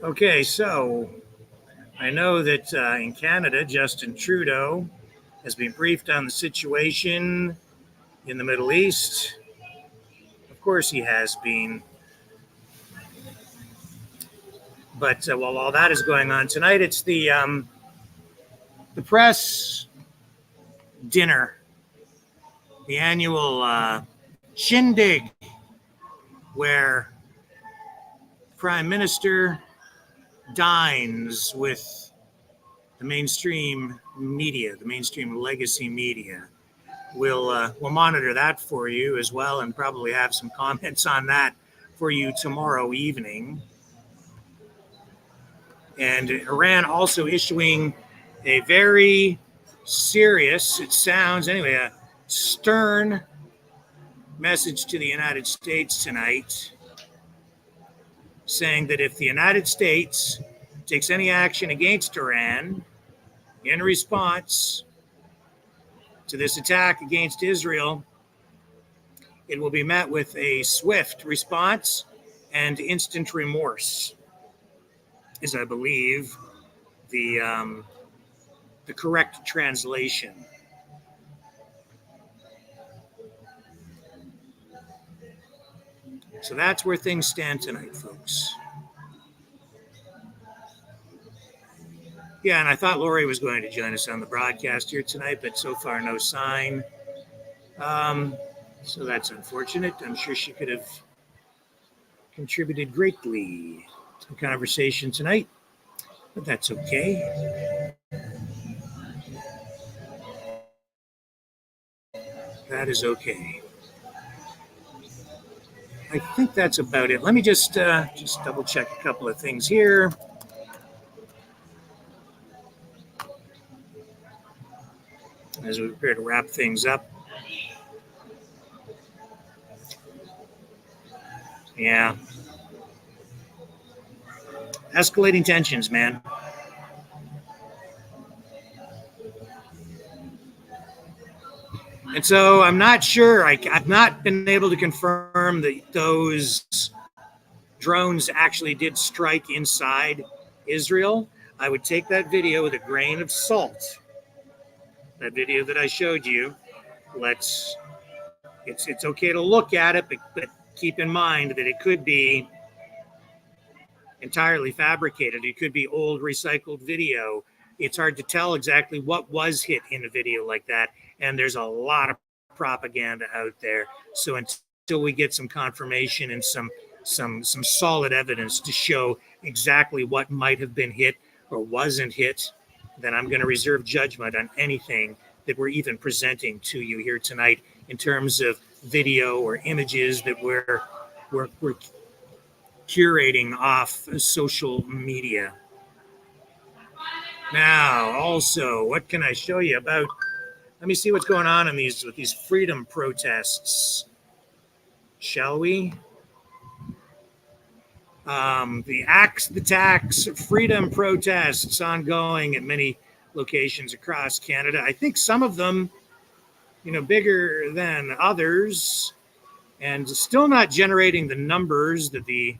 Okay, so I know that in Canada, Justin Trudeau has been briefed on the situation in the Middle East. Of course he has been. But while all that is going on tonight, it's the press dinner, the annual shindig, where Prime Minister dines with the mainstream media, the mainstream legacy media. We'll monitor that for you as well, and probably have some comments on that for you tomorrow evening. And Iran also issuing a very serious, it sounds anyway, a stern message to the United States tonight, saying that if the United States takes any action against Iran in response to this attack against Israel, it will be met with a swift response and instant remorse, is, I believe, the correct translation. So that's where things stand tonight, folks. Yeah, and I thought Lori was going to join us on the broadcast here tonight, but so far no sign. So that's unfortunate. I'm sure she could have contributed greatly to the conversation tonight, but that's okay. That is okay. I think that's about it. Let me just double check a couple of things here. As we prepare to wrap things up. Yeah. Escalating tensions, man. And so I'm not sure. I've not been able to confirm that those drones actually did strike inside Israel. I would take that video with a grain of salt. That video that I showed you. It's okay to look at it, but keep in mind that it could be entirely fabricated. It could be old recycled video. It's hard to tell exactly what was hit in a video like that. And there's a lot of propaganda out there. So until we get some confirmation and some solid evidence to show exactly what might have been hit or wasn't hit, then I'm going to reserve judgment on anything that we're even presenting to you here tonight in terms of video or images that we're curating off social media. Now, also, what can I show you about? Let me see what's going on in with these freedom protests, shall we? The Axe the Tax freedom protests ongoing at many locations across Canada. I think some of them, bigger than others, and still not generating the numbers that the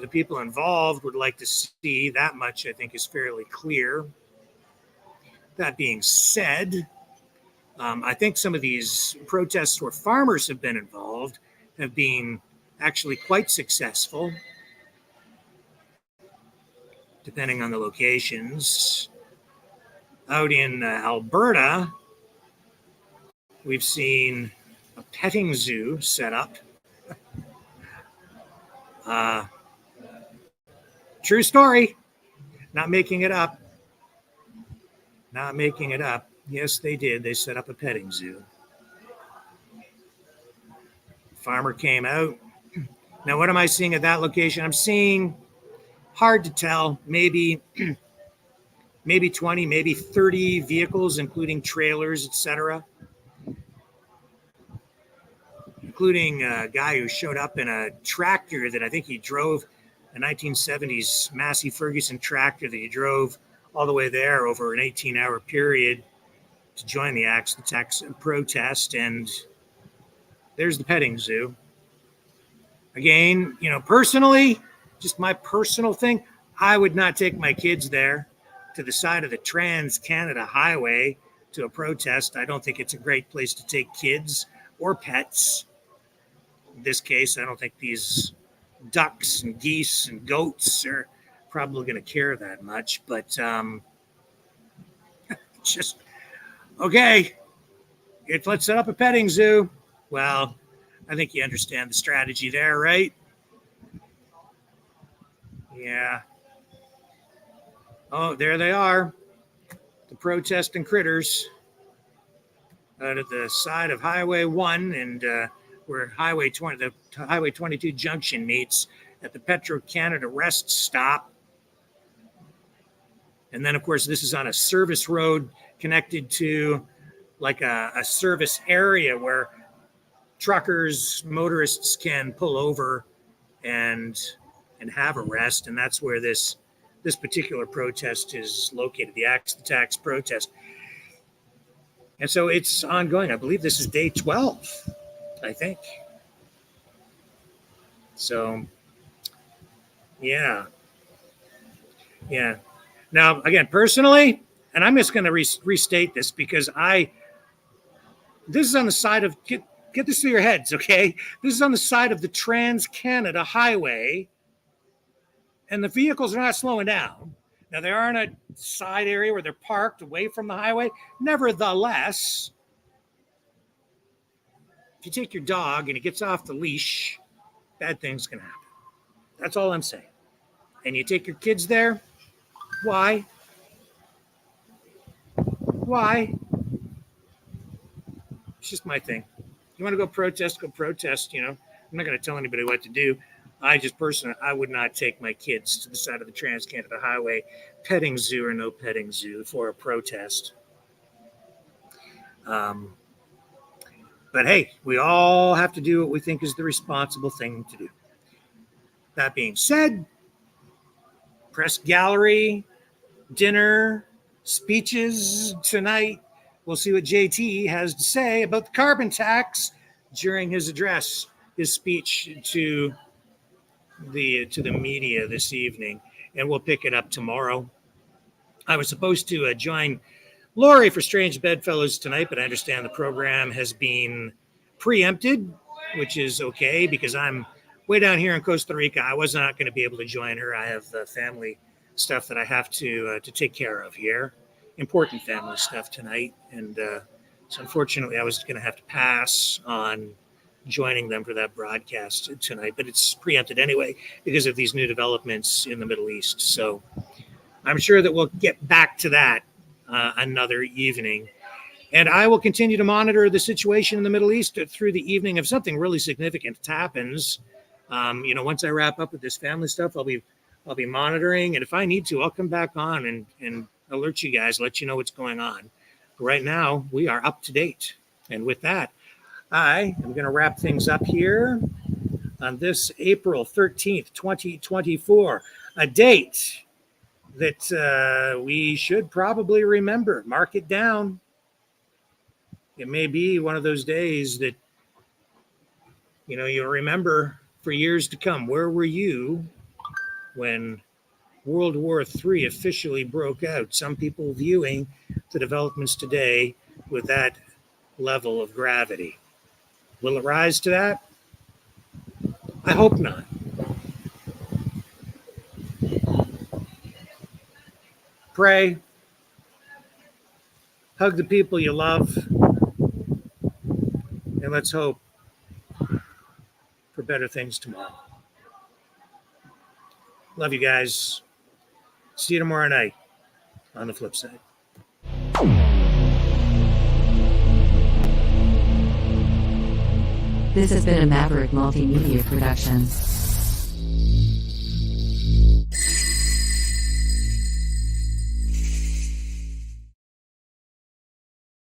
people involved would like to see. That much, I think, is fairly clear. That being said, I think some of these protests where farmers have been involved have been actually quite successful, depending on the locations. Out in Alberta, we've seen a petting zoo set up. True story. Not making it up. Not making it up. Yes, they did. They set up a petting zoo. Farmer came out. Now, what am I seeing at that location? I'm seeing, hard to tell, maybe 20, maybe 30 vehicles, including trailers, etc. Including a guy who showed up in a tractor that I think he drove, a 1970s Massey Ferguson tractor that he drove all the way there over an 18-hour period to join the Axe the Tax protest. And there's the petting zoo. Again, personally, just my personal thing, I would not take my kids there to the side of the Trans-Canada Highway to a protest. I don't think it's a great place to take kids or pets. In this case, I don't think these ducks and geese and goats are probably going to care that much, but just, okay, let's set up a petting zoo. Well, I think you understand the strategy there, right? Yeah. Oh, there they are, the protesting critters out at the side of Highway 1 and where Highway 22 junction meets at the Petro-Canada rest stop. And then, of course, this is on a service road connected to like a service area where truckers, motorists can pull over and have a rest. And that's where this particular protest is located, the Axe the Tax protest. And so it's ongoing. I believe this is day 12, I think. So, yeah. Now, again, personally, and I'm just going to restate this because this is on the side of, get this through your heads, okay? This is on the side of the Trans-Canada Highway, and the vehicles are not slowing down. Now, they are in a side area where they're parked away from the highway. Nevertheless, if you take your dog and it gets off the leash, bad things can happen. That's all I'm saying. And you take your kids there, why? It's just my thing. You want to go protest, you know. I'm not going to tell anybody what to do. I would not take my kids to the side of the Trans-Canada Highway, petting zoo or no petting zoo, for a protest. But hey, we all have to do what we think is the responsible thing to do. That being said, press gallery, dinner, speeches tonight. We'll see what JT has to say about the carbon tax during his address, his speech to the media this evening, and we'll pick it up tomorrow. I was supposed to join Lori for Strange Bedfellows tonight, but I understand the program has been preempted, which is okay because I'm way down here in Costa Rica. I was not going to be able to join her. I have family stuff that I have to take care of here, important family stuff tonight, and so unfortunately I was going to have to pass on joining them for that broadcast tonight, but it's preempted anyway because of these new developments in the Middle East. So I'm sure that we'll get back to that another evening. And I will continue to monitor the situation in the Middle East through the evening. If something really significant happens, once I wrap up with this family stuff, I'll be monitoring. And if I need to, I'll come back on and alert you guys, let you know what's going on. Right now, we are up to date. And with that, I am going to wrap things up here on this April 13th, 2024, a date that we should probably remember. Mark it down. It may be one of those days that, you'll remember for years to come. Where were you when World War III officially broke out? Some people viewing the developments today with that level of gravity. Will it rise to that? I hope not. Pray. Hug the people you love. And let's hope for better things tomorrow. Love you guys. See you tomorrow night on the flip side. This has been a Maverick Multimedia production.